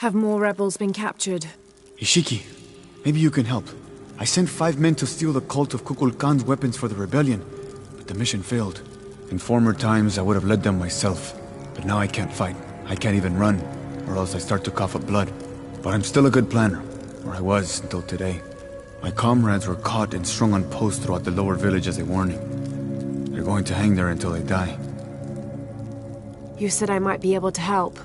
Have more rebels been captured? Ishiki, maybe you can help. I sent 5 men to steal the cult of Kukulkan's weapons for the rebellion, but the mission failed. In former times, I would have led them myself, but now I can't fight. I can't even run, or else I start to cough up blood. But I'm still a good planner, or I was until today. My comrades were caught and strung on posts throughout the lower village as a warning. They're going to hang there until they die. You said I might be able to help.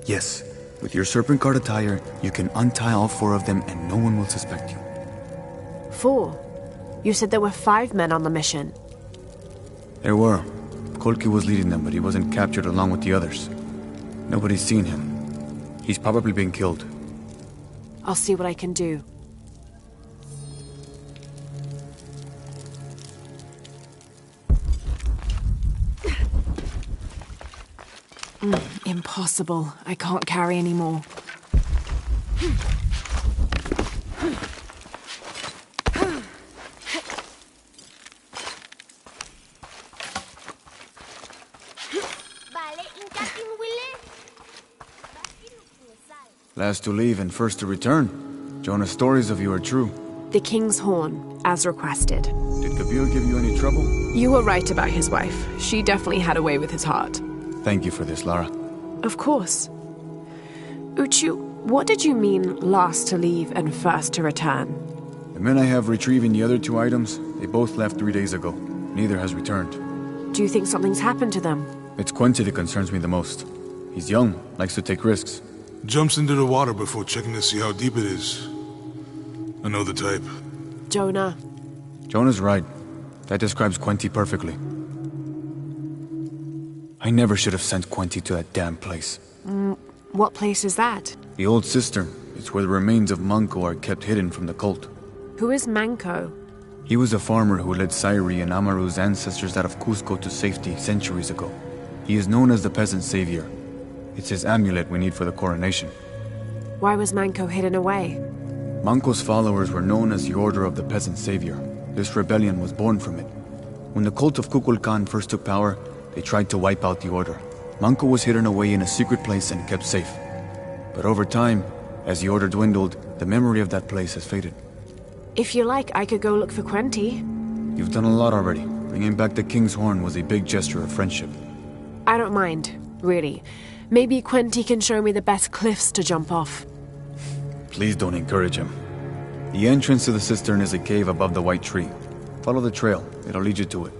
Yes. With your serpent guard attire, you can untie all 4 of them and no one will suspect you. 4? You said there were 5 men on the mission. There were. Kolki was leading them, but he wasn't captured along with the others. Nobody's seen him. He's probably been killed. I'll see what I can do. Impossible. I can't carry anymore. Last to leave and first to return. Jonah's stories of you are true. The King's Horn, as requested. Did Kabir give you any trouble? You were right about his wife. She definitely had a way with his heart. Thank you for this, Lara. Of course. Uchu, what did you mean last to leave and first to return? The men I have retrieving the other 2 items, they both left 3 days ago. Neither has returned. Do you think something's happened to them? It's Quenti that concerns me the most. He's young, likes to take risks. Jumps into the water before checking to see how deep it is. I know the type. Jonah. Jonah's right. That describes Quenti perfectly. I never should have sent Quenti to that damn place. What place is that? The old cistern. It's where the remains of Manco are kept hidden from the cult. Who is Manco? He was a farmer who led Sairi and Amaru's ancestors out of Cusco to safety centuries ago. He is known as the peasant savior. It's his amulet we need for the coronation. Why was Manco hidden away? Manco's followers were known as the Order of the Peasant Savior. This rebellion was born from it. When the cult of Kukulkan first took power, they tried to wipe out the order. Manco was hidden away in a secret place and kept safe. But over time, as the order dwindled, the memory of that place has faded. If you like, I could go look for Quenti. You've done a lot already. Bringing back the King's Horn was a big gesture of friendship. I don't mind, really. Maybe Quenti can show me the best cliffs to jump off. Please don't encourage him. The entrance to the cistern is a cave above the white tree. Follow the trail. It'll lead you to it.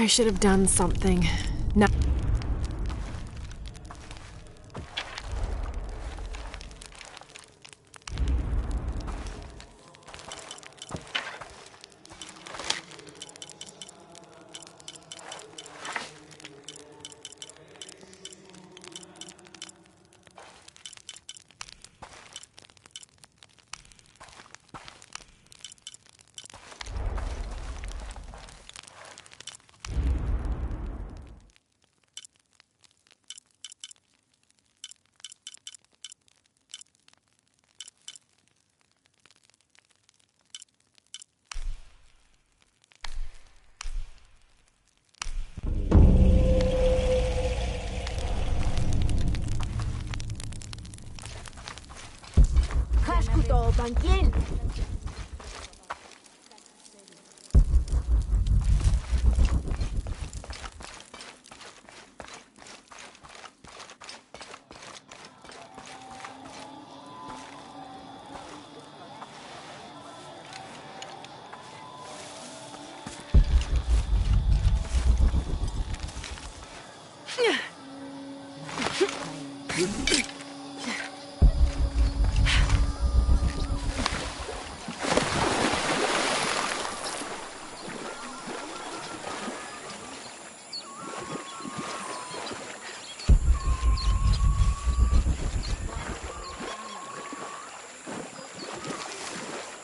I should have done something. Now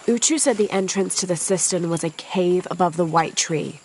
Uchu said the entrance to the cistern was a cave above the white tree.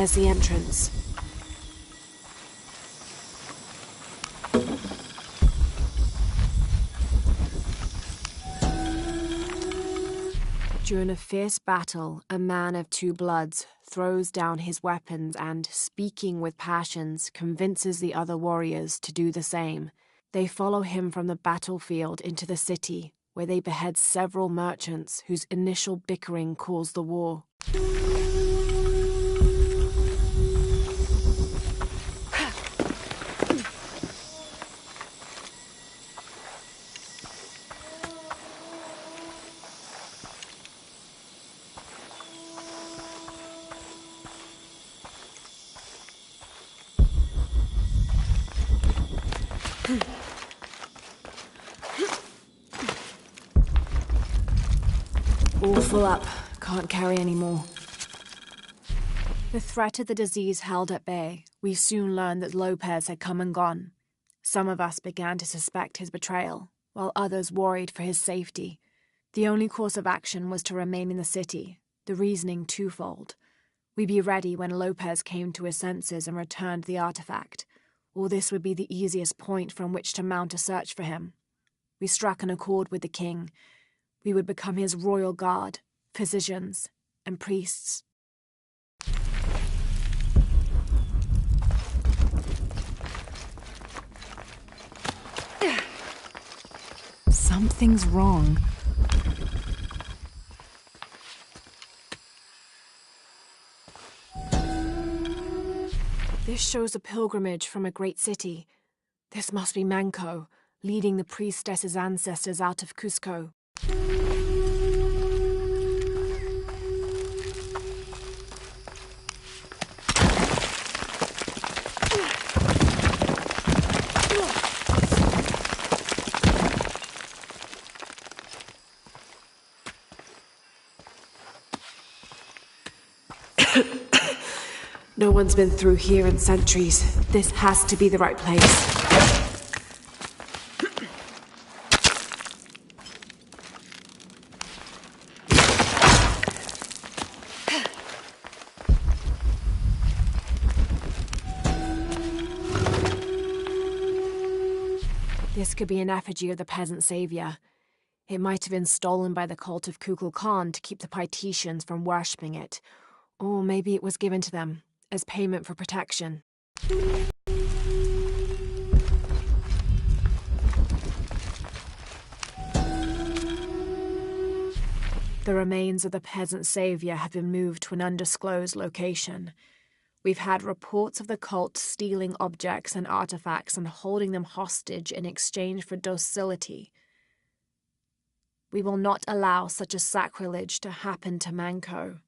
There's the entrance. During a fierce battle, a man of two bloods throws down his weapons and, speaking with passions, convinces the other warriors to do the same. They follow him from the battlefield into the city, where they behead several merchants whose initial bickering caused the war. All full up. Can't carry any more. The threat of the disease held at bay, we soon learned that Lopez had come and gone. Some of us began to suspect his betrayal, while others worried for his safety. The only course of action was to remain in the city, the reasoning twofold. We'd be ready when Lopez came to his senses and returned the artifact, or this would be the easiest point from which to mount a search for him. We struck an accord with the king. We would become his royal guard, physicians, and priests. Something's wrong. This shows a pilgrimage from a great city. This must be Manco, leading the priestess's ancestors out of Cusco. No one's been through here in centuries. This has to be the right place. This could be an effigy of the peasant savior. It might have been stolen by the cult of Kukulkan to keep the Paititians from worshipping it. Or maybe it was given to them as payment for protection. The remains of the peasant savior have been moved to an undisclosed location. We've had reports of the cult stealing objects and artifacts and holding them hostage in exchange for docility. We will not allow such a sacrilege to happen to Manco.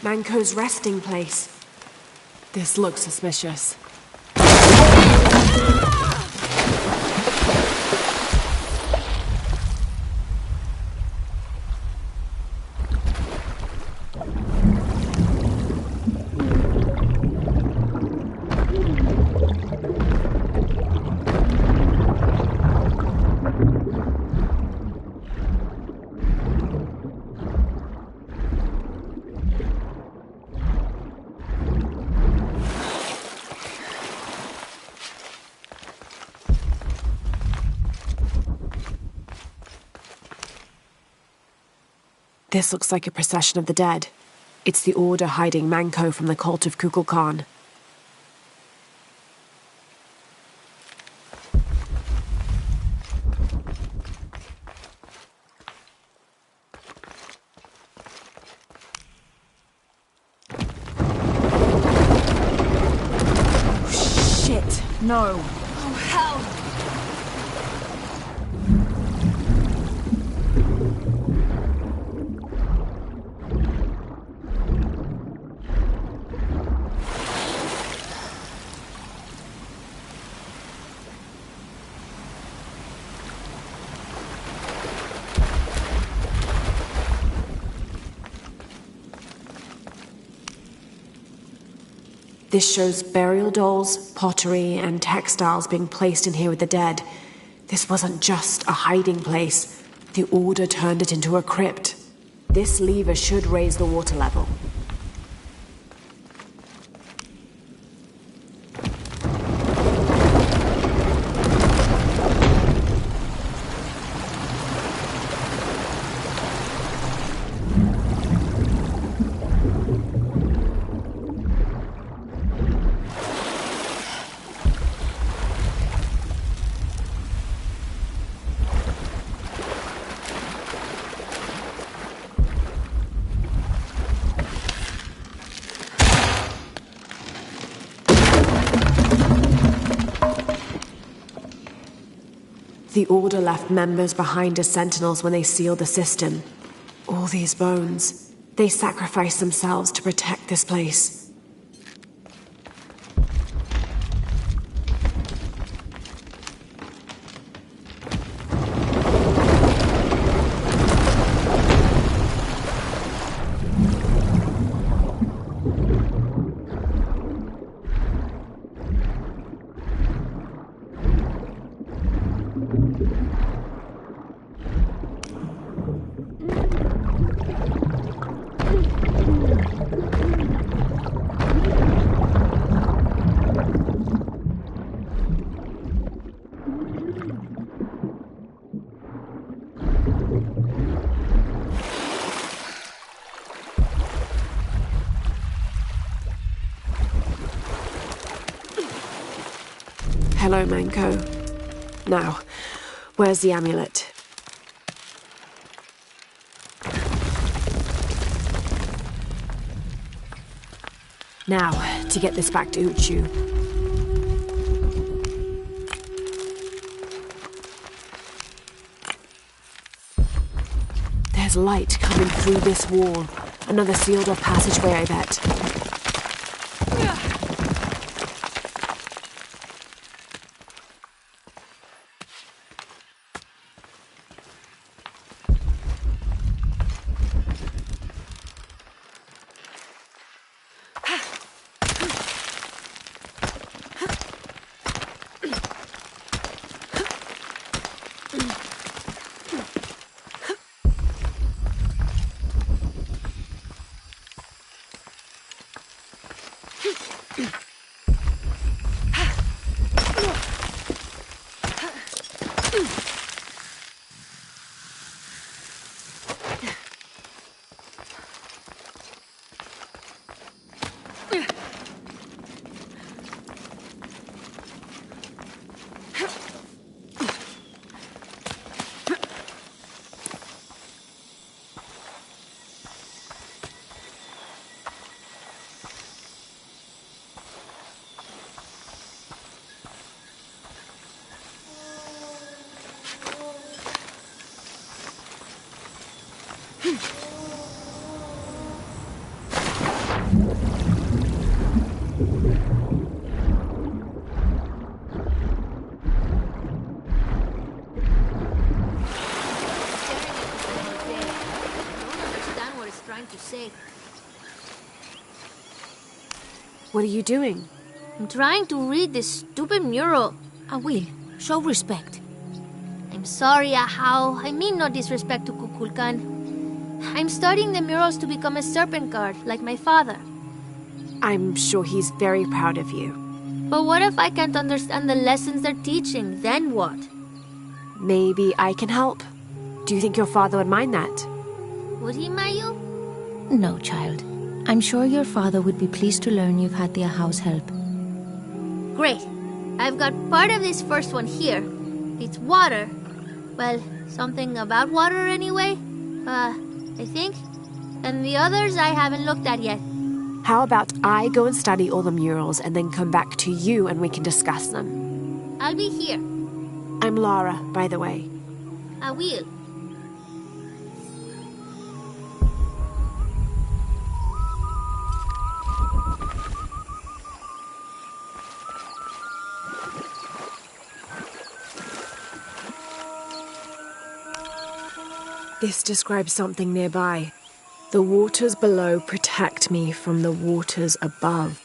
Manco's resting place. This looks suspicious. This looks like a procession of the dead. It's the Order hiding Manko from the cult of Kukulkan. Shit, no. Oh, hell! This shows burial dolls, pottery, and textiles being placed in here with the dead. This wasn't just a hiding place. The Order turned it into a crypt. This lever should raise the water level. The Order left members behind as sentinels when they sealed the system. All these bones. They sacrificed themselves to protect this place. Hello, Manko. Now, where's the amulet? Now, to get this back to Uchu. There's light coming through this wall. Another sealed-off passageway, I bet. What are you doing? I'm trying to read this stupid mural. I will. Show respect. I'm sorry, Ahau. I mean no disrespect to Kukulkan. I'm studying the murals to become a serpent guard, like my father. I'm sure he's very proud of you. But what if I can't understand the lessons they're teaching? Then what? Maybe I can help. Do you think your father would mind that? Would he, Mayu? No, child. I'm sure your father would be pleased to learn you've had the house help. Great. I've got part of this first one here. It's water. Well, something about water anyway. I think. And the others I haven't looked at yet. How about I go and study all the murals and then come back to you and we can discuss them? I'll be here. I'm Lara, by the way. I will. This describes something nearby. The waters below protect me from the waters above.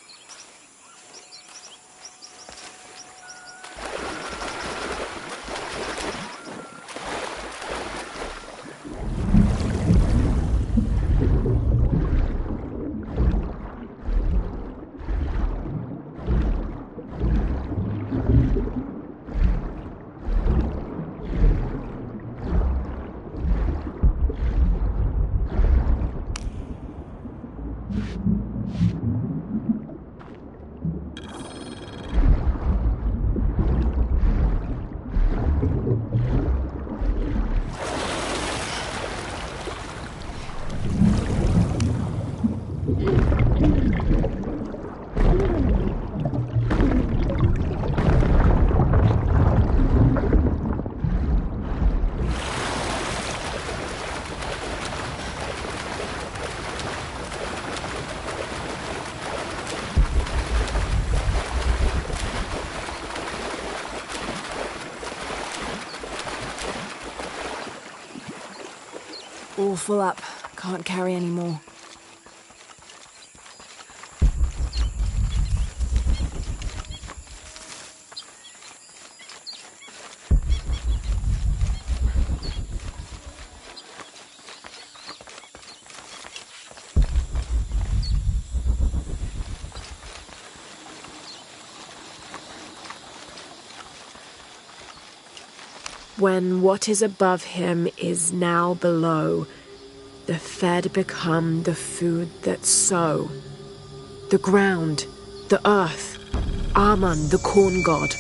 All full up. Can't carry any more. When what is above him is now below, the fed become the food that sow. The ground, the earth, Amun, the corn god.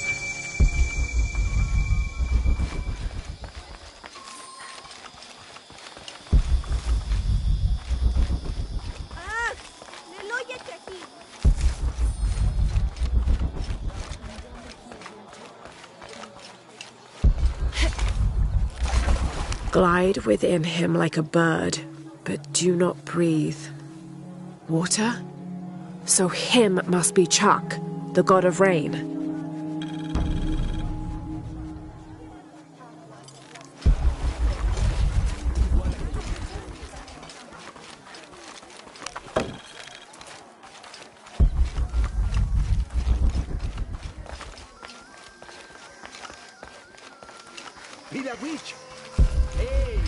Glide within him like a bird, but do not breathe. Water? So him must be Chak, the god of rain. Mira, witch! Hey!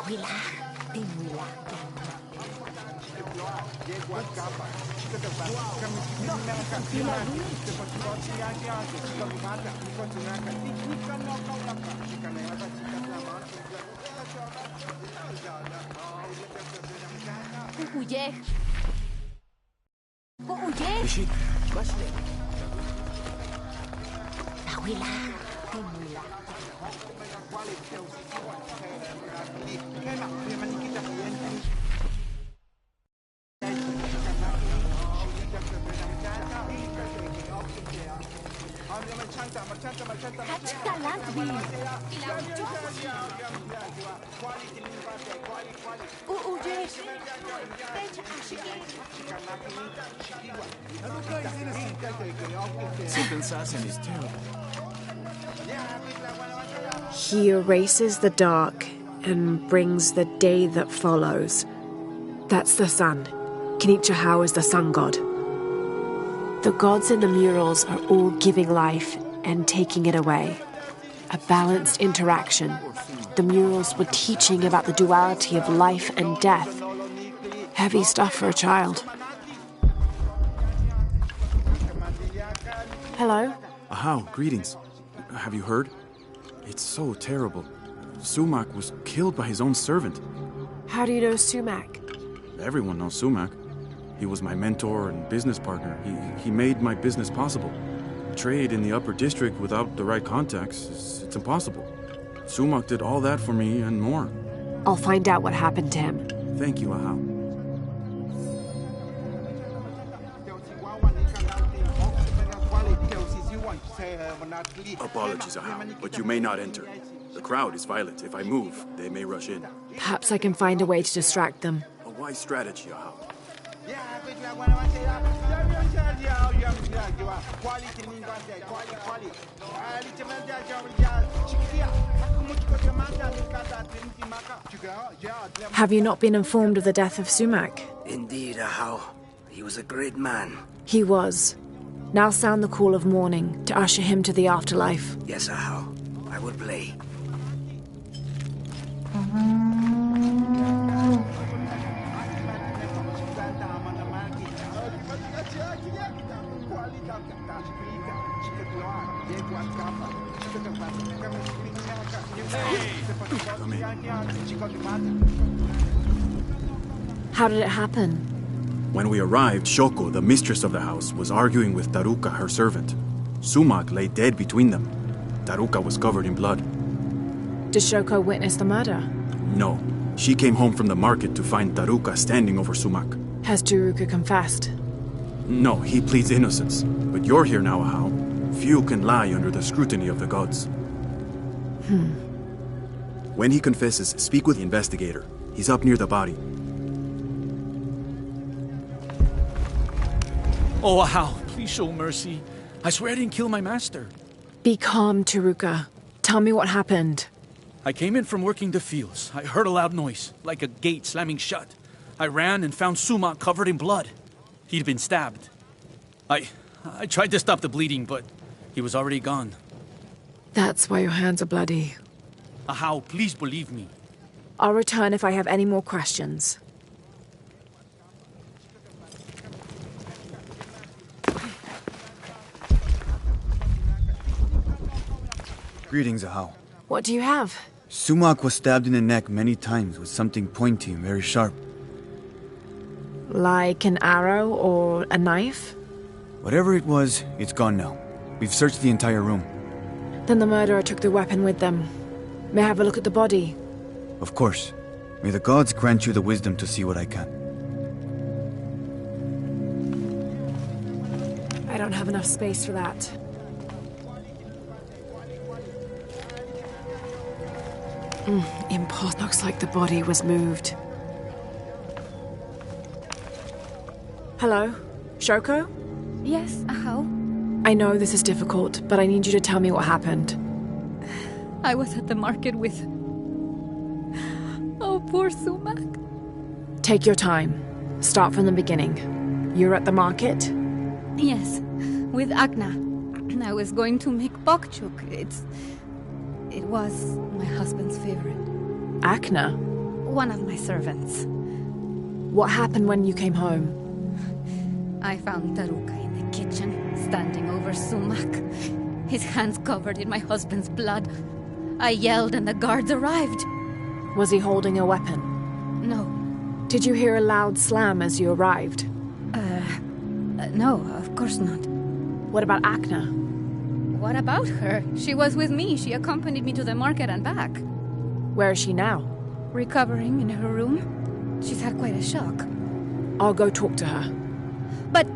Huye. Huye. Ishi, Abuela. He erases the dark and brings the day that follows. That's the sun. Kinichahau is the sun god. The gods in the murals are all giving life and taking it away. A balanced interaction. The murals were teaching about the duality of life and death. Heavy stuff for a child. Hello? Ahau, greetings. Have you heard? It's so terrible. Sumac was killed by his own servant. How do you know Sumac? Everyone knows Sumac. He was my mentor and business partner. He made my business possible. Trade in the upper district without the right contacts, it's impossible. Sumac did all that for me and more. I'll find out what happened to him. Thank you, Ahau. Apologies, Ahau, but you may not enter. The crowd is violent. If I move, they may rush in. Perhaps I can find a way to distract them. A wise strategy, Ahau. Have you not been informed of the death of Sumac? Indeed, Ahau. He was a great man. He was. Now sound the call of mourning to usher him to the afterlife. Yes, Ahau. I will play. Come in. How did it happen? When we arrived, Shoko, the mistress of the house, was arguing with Taruka, her servant. Sumac lay dead between them. Taruka was covered in blood. Did Shoko witness the murder? No. She came home from the market to find Taruka standing over Sumac. Has Taruka confessed? No, he pleads innocence. But you're here now, Ahau. Few can lie under the scrutiny of the gods. When he confesses, speak with the investigator. He's up near the body. Oh, Ahau, please show mercy. I swear I didn't kill my master. Be calm, Taruka. Tell me what happened. I came in from working the fields. I heard a loud noise, like a gate slamming shut. I ran and found Sumac covered in blood. He'd been stabbed. I tried to stop the bleeding, but he was already gone. That's why your hands are bloody. Ahau, please believe me. I'll return if I have any more questions. Greetings, Ahau. What do you have? Sumac was stabbed in the neck many times with something pointy and very sharp. Like an arrow or a knife? Whatever it was, it's gone now. We've searched the entire room. Then the murderer took the weapon with them. May I have a look at the body? Of course. May the gods grant you the wisdom to see what I can. I don't have enough space for that. Impossible. Looks like the body was moved. Hello? Shoko? Yes, Ahau? I know this is difficult, but I need you to tell me what happened. I was at the market with... Oh, poor Sumac. Take your time. Start from the beginning. You're at the market? Yes, with Agna. I was going to make bokchuk. It was my husband's favorite. Akna? One of my servants. What happened when you came home? I found Taruka in the kitchen, standing over Sumac. His hands covered in my husband's blood. I yelled and the guards arrived. Was he holding a weapon? No. Did you hear a loud slam as you arrived? No, of course not. What about Akna? What about her? She was with me. She accompanied me to the market and back. Where is she now? Recovering in her room. She's had quite a shock. I'll go talk to her. But...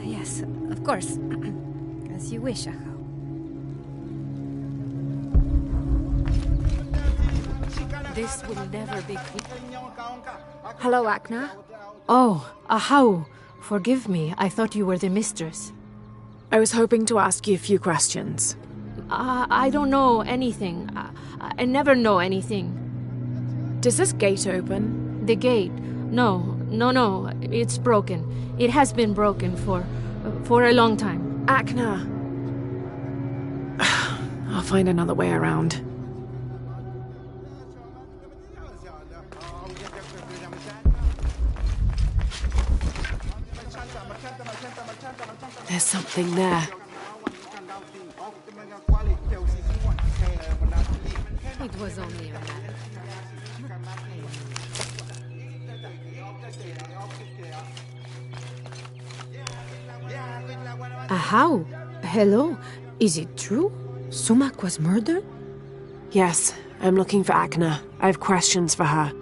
yes, of course. As you wish, Ahau. This will never be clear. Hello, Akna. Oh, Ahau. Forgive me. I thought you were the mistress. I was hoping to ask you a few questions. I don't know anything. I never know anything. Does this gate open? The gate? No. It's broken. It has been broken for a long time. Akna. I'll find another way around. There's something there. It was only a matter. Ahau. Hello. Is it true? Sumac was murdered? Yes, I'm looking for Akna. I have questions for her.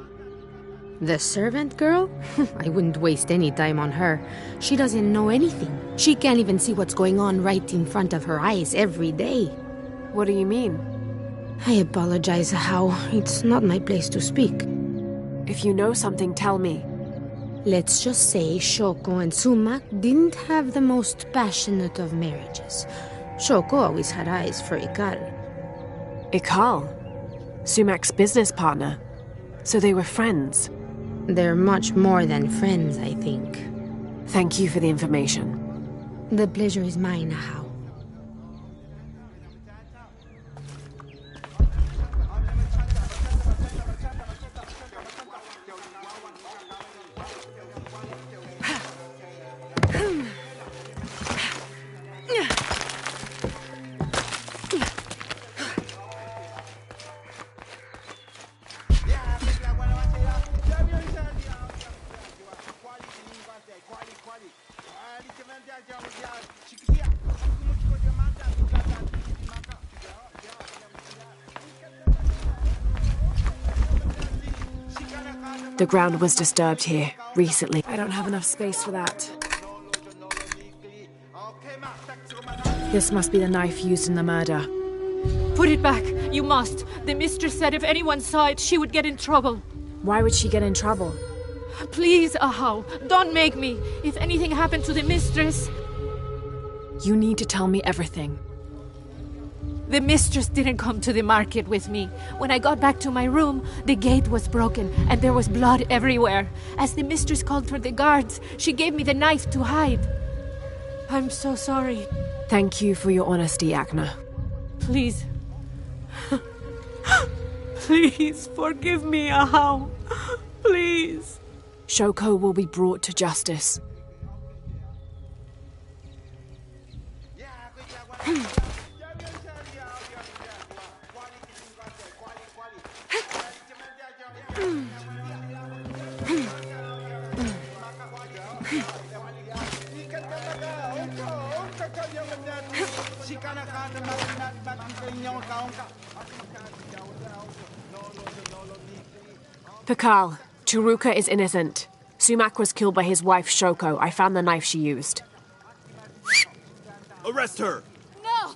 The servant girl? I wouldn't waste any time on her. She doesn't know anything. She can't even see what's going on right in front of her eyes every day. What do you mean? I apologize, Ahau. It's not my place to speak. If you know something, tell me. Let's just say Shoko and Sumac didn't have the most passionate of marriages. Shoko always had eyes for Ikal. Ikal? Sumac's business partner. So they were friends. They're much more than friends, I think. Thank you for the information. The pleasure is mine, Ahau. The ground was disturbed here recently. I don't have enough space for that. This must be the knife used in the murder. Put it back. You must. The mistress said if anyone saw it, she would get in trouble. Why would she get in trouble? Please, Ahau, don't make me. If anything happened to the mistress... You need to tell me everything. The mistress didn't come to the market with me. When I got back to my room, the gate was broken and there was blood everywhere. As the mistress called for the guards, she gave me the knife to hide. I'm so sorry. Thank you for your honesty, Akna. Please. Please forgive me, Ahau. Please. Shoko will be brought to justice. Pakal, Taruka is innocent. Sumac was killed by his wife, Shoko. I found the knife she used. Arrest her! No!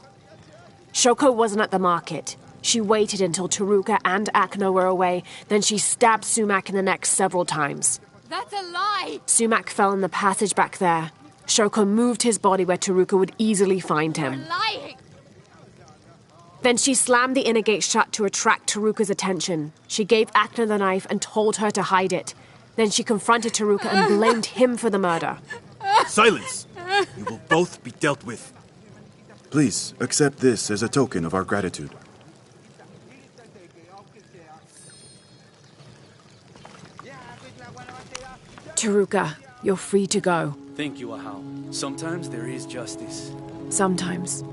Shoko wasn't at the market. She waited until Taruka and Akna were away, then she stabbed Sumac in the neck several times. That's a lie! Sumac fell in the passage back there. Shoko moved his body where Taruka would easily find him. You're lying! Then she slammed the inner gate shut to attract Taruka's attention. She gave Akna the knife and told her to hide it. Then she confronted Taruka and blamed him for the murder. Silence! You will both be dealt with. Please, accept this as a token of our gratitude. Taruka, you're free to go. Thank you, Ahau. Sometimes there is justice. Sometimes.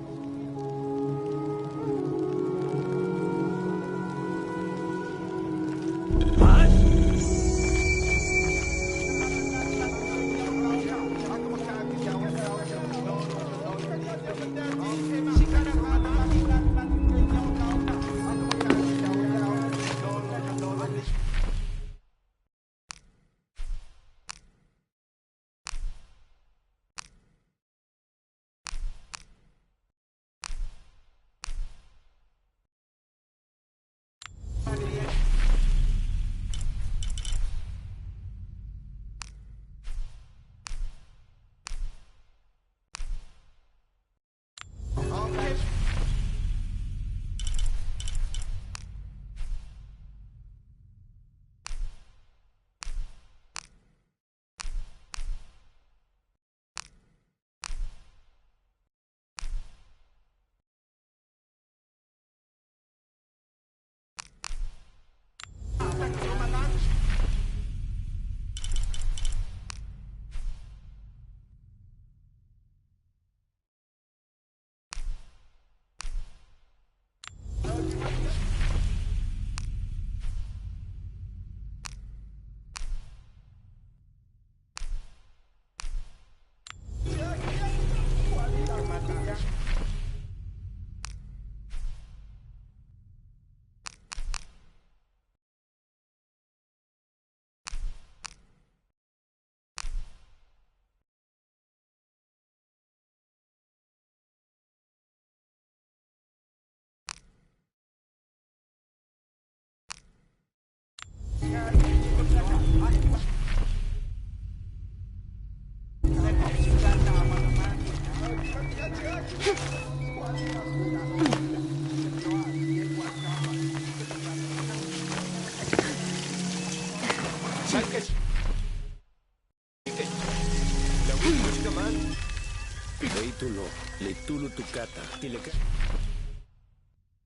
Leitulo, leitulo tukata, tileka.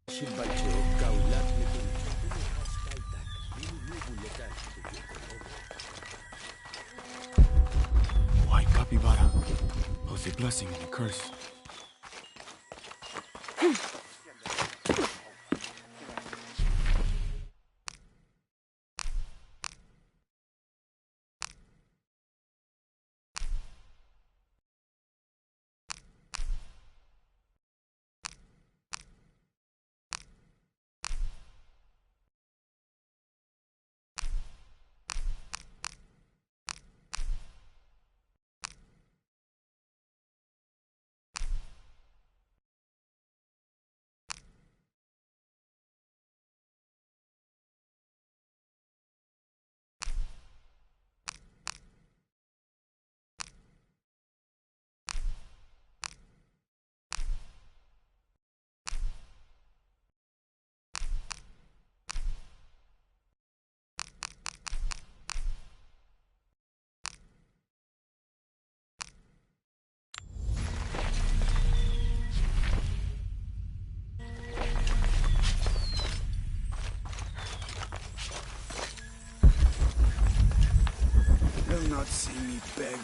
Shimbalcheo, kaulat letulo. White capybara. Both a blessing and a curse. They'll not see me beg.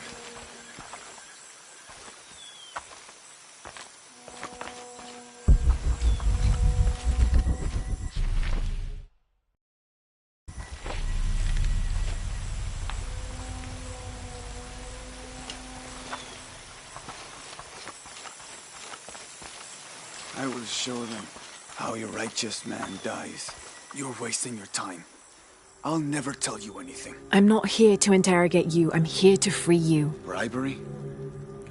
I will show them how a righteous man dies. You're wasting your time. I'll never tell you anything. I'm not here to interrogate you. I'm here to free you. Bribery?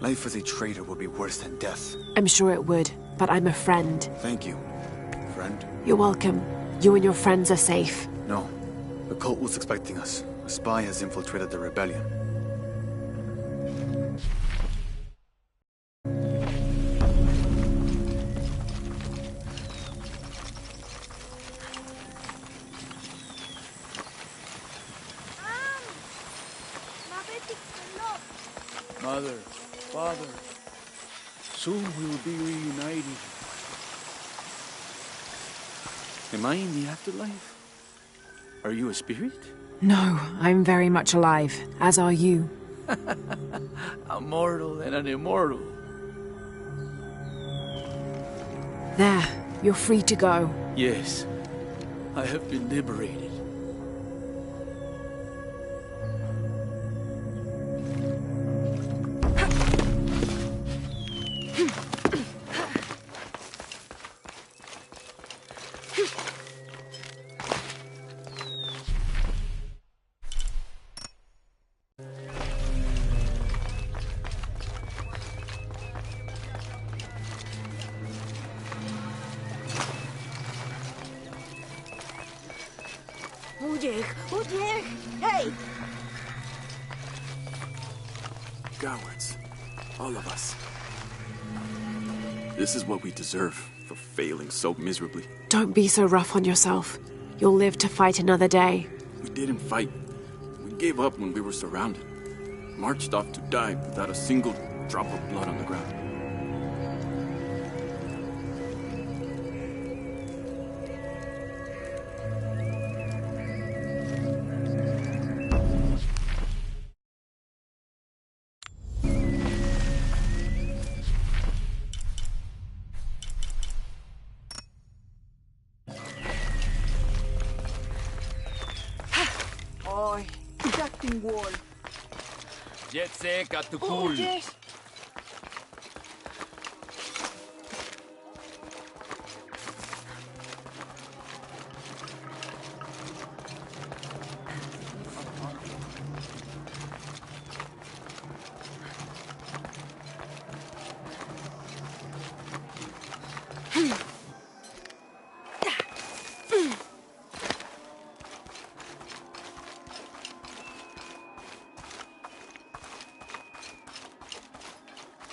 Life as a traitor would be worse than death. I'm sure it would, but I'm a friend. Thank you, friend. You're welcome. You and your friends are safe. No. The cult was expecting us. A spy has infiltrated the rebellion. Mother, father, soon we will be reunited. Am I in the afterlife? Are you a spirit? No, I'm very much alive, as are you. A mortal and an immortal. There, you're free to go. Yes, I have been liberated. Hey! Cowards. All of us. This is what we deserve for failing so miserably. Don't be so rough on yourself. You'll live to fight another day. We didn't fight. We gave up when we were surrounded. Marched off to die without a single drop of blood on the ground. Wall. Jet set at the cool. Yes.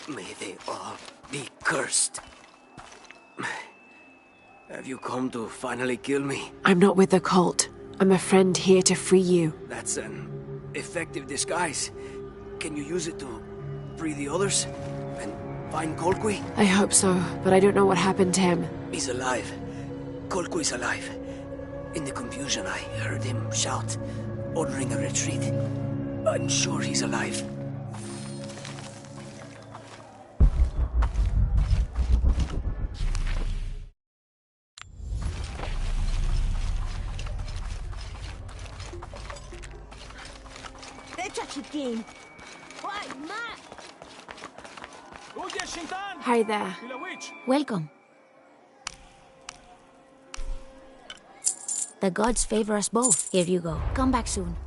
May they all be cursed. Have you come to finally kill me? I'm not with the cult. I'm a friend here to free you. That's an effective disguise. Can you use it to free the others? And find Colqui? I hope so, but I don't know what happened to him. He's alive. Colqui's alive. In the confusion, I heard him shout, ordering a retreat. I'm sure he's alive. Hi there. Welcome. The gods favor us both. Here you go. Come back soon.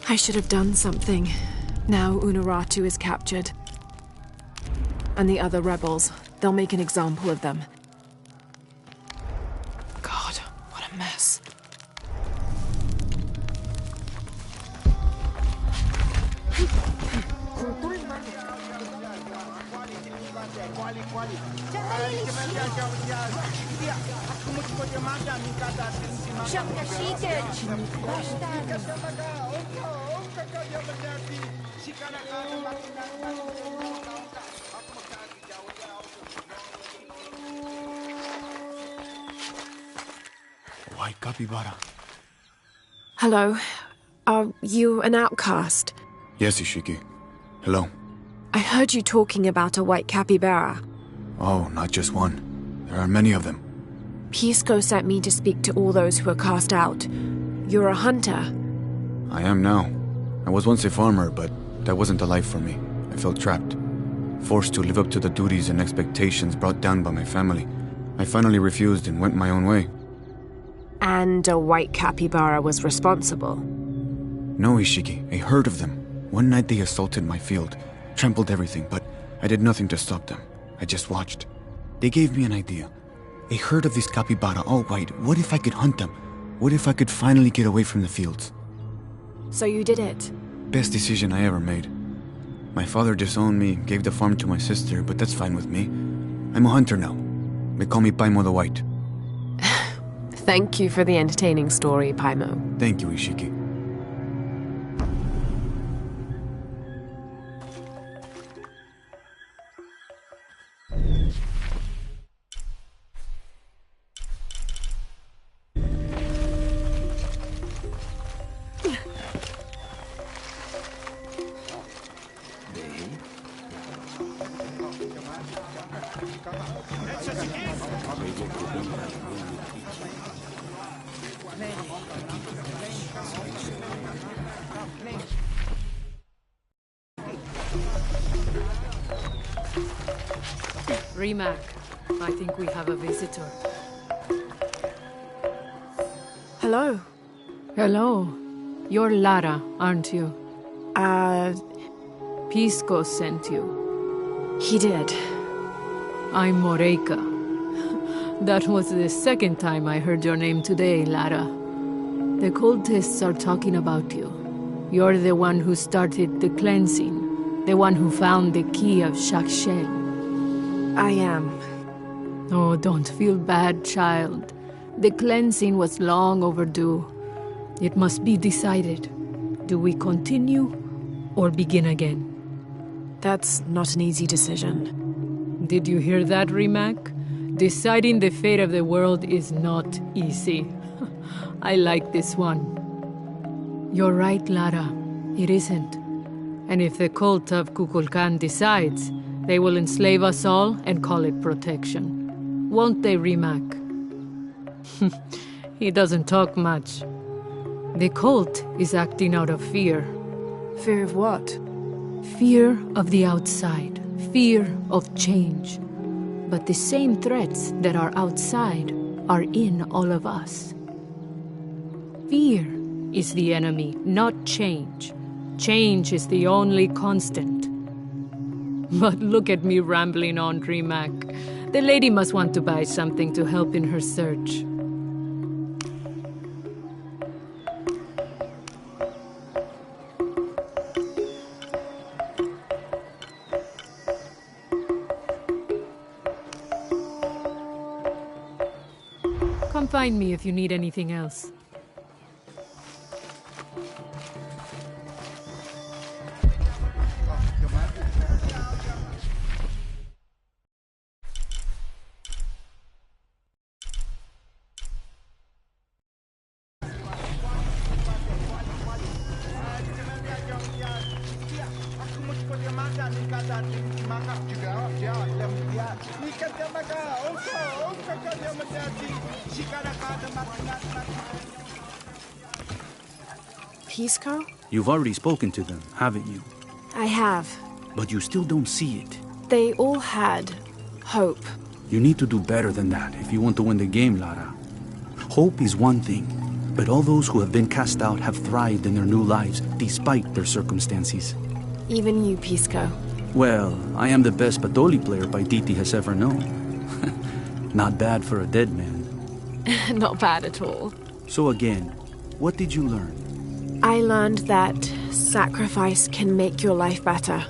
I should have done something. Now Unuratu is captured. And the other rebels, they'll make an example of them. God, what a mess. White capybara. Hello. Are you an outcast? Yes, Ishiki. Hello. I heard you talking about a white capybara. Oh, not just one. There are many of them. Pisco sent me to speak to all those who were cast out. You're a hunter. I am now. I was once a farmer, but that wasn't the life for me. I felt trapped. Forced to live up to the duties and expectations brought down by my family. I finally refused and went my own way. And a white capybara was responsible? No, Ishiki. A herd of them. One night they assaulted my field, trampled everything, but I did nothing to stop them. I just watched. They gave me an idea. A herd of these capybara, all white. What if I could hunt them? What if I could finally get away from the fields? So you did it? Best decision I ever made. My father disowned me, gave the farm to my sister, but that's fine with me. I'm a hunter now. They call me Paimon the White. Thank you for the entertaining story, Paimon. Thank you, Ishiki. Rimac, I think we have a visitor. Hello. Hello. You're Lara, aren't you? Pisco sent you. He did. I'm Moreika. That was the second time I heard your name today, Lara. The cultists are talking about you. You're the one who started the cleansing. The one who found the key of Shakshel. I am. Oh, don't feel bad, child. The cleansing was long overdue. It must be decided. Do we continue or begin again? That's not an easy decision. Did you hear that, Rimac? Deciding the fate of the world is not easy. I like this one. You're right, Lara. It isn't. And if the cult of Kukulkan decides, they will enslave us all and call it protection. Won't they, Rimac? He doesn't talk much. The cult is acting out of fear. Fear of what? Fear of the outside. Fear of change. But the same threats that are outside are in all of us. Fear is the enemy, not change. Change is the only constant. But look at me rambling on, Rimac. The lady must want to buy something to help in her search. Come find me if you need anything else. Pisco? You've already spoken to them, haven't you? I have. But you still don't see it. They all had hope. You need to do better than that if you want to win the game, Lara. Hope is one thing, but all those who have been cast out have thrived in their new lives despite their circumstances. Even you, Pisco. Well, I am the best Patoli player Paititi has ever known. Not bad for a dead man. Not bad at all. So again, what did you learn? I learned that sacrifice can make your life better.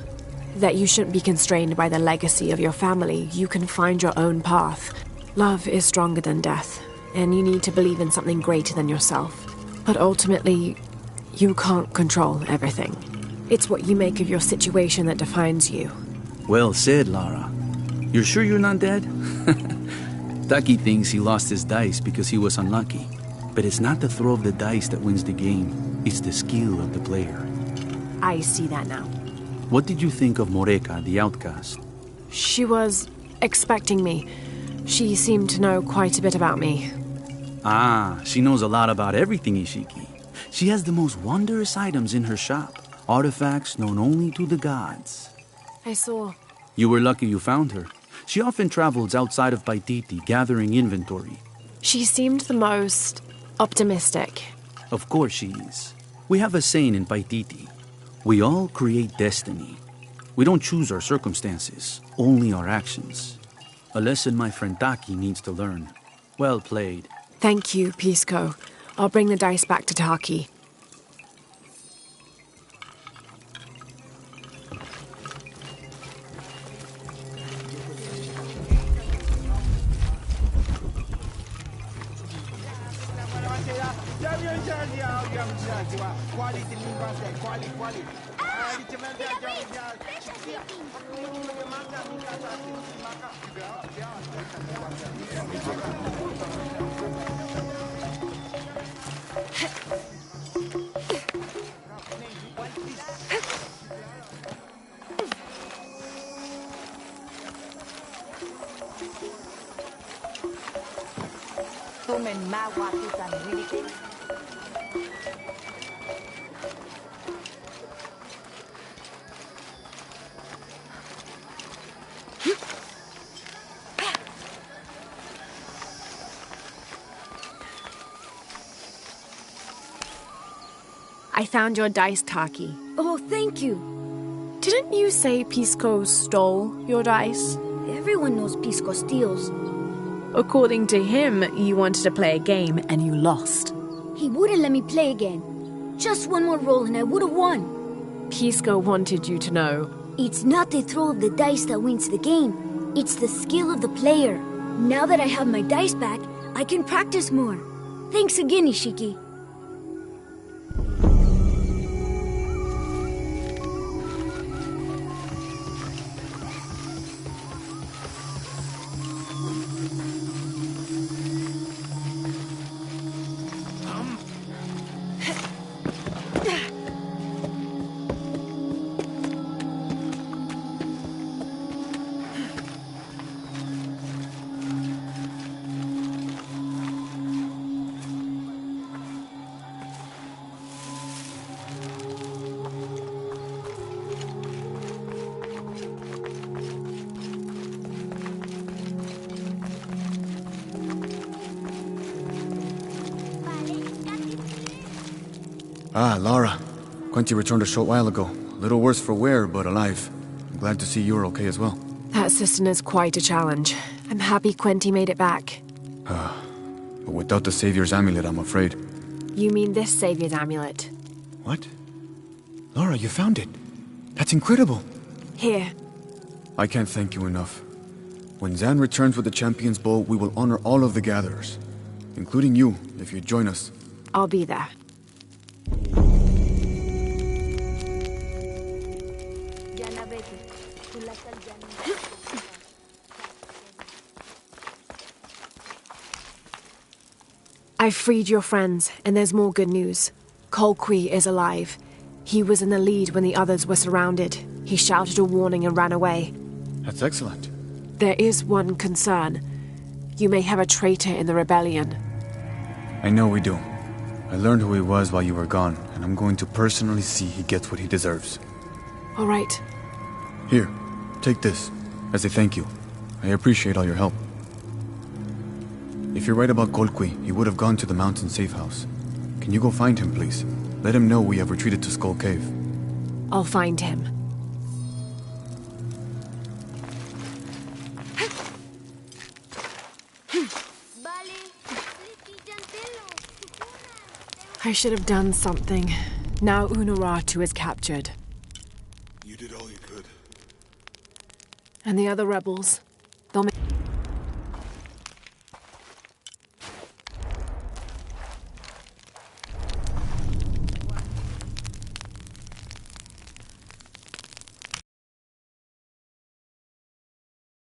That you shouldn't be constrained by the legacy of your family. You can find your own path. Love is stronger than death, and you need to believe in something greater than yourself. But ultimately, you can't control everything. It's what you make of your situation that defines you. Well said, Lara. You're sure you're not dead? Taki thinks he lost his dice because he was unlucky. But it's not the throw of the dice that wins the game. It's the skill of the player. I see that now. What did you think of Moreka, the outcast? She was expecting me. She seemed to know quite a bit about me. Ah, she knows a lot about everything, Ishiki. She has the most wondrous items in her shop. Artifacts known only to the gods. I saw. You were lucky you found her. She often travels outside of Paititi, gathering inventory. She seemed the most optimistic. Of course she is. We have a saying in Paititi. We all create destiny. We don't choose our circumstances, only our actions. A lesson my friend Taki needs to learn. Well played. Thank you, Pisco. I'll bring the dice back to Taki. I found your dice, Taki. Oh, thank you. Didn't you say Pisco stole your dice? Everyone knows Pisco steals. According to him, you wanted to play a game and you lost. He wouldn't let me play again. Just one more roll and I would have won. Pisco wanted you to know. It's not the throw of the dice that wins the game. It's the skill of the player. Now that I have my dice back, I can practice more. Thanks again, Ishiki. Ah, Lara. Quinty returned a short while ago. A little worse for wear, but alive. I'm glad to see you're okay as well. That system is quite a challenge. I'm happy Quinty made it back. But without the Savior's amulet, I'm afraid. You mean this Savior's amulet? What? Lara, you found it. That's incredible. Here. I can't thank you enough. When Zan returns with the Champion's Bowl, we will honor all of the gatherers. Including you, if you join us. I'll be there. I've freed your friends, and there's more good news. Colqui is alive. He was in the lead when the others were surrounded. He shouted a warning and ran away. That's excellent. There is one concern. You may have a traitor in the rebellion. I know we do. I learned who he was while you were gone, and I'm going to personally see he gets what he deserves. All right. Here, take this, as a thank you. I appreciate all your help. If you're right about Colqui, he would have gone to the mountain safe house. Can you go find him, please? Let him know we have retreated to Skull Cave. I'll find him. I should have done something. Now Unuratu is captured. You did all you could. And the other rebels, they'll make...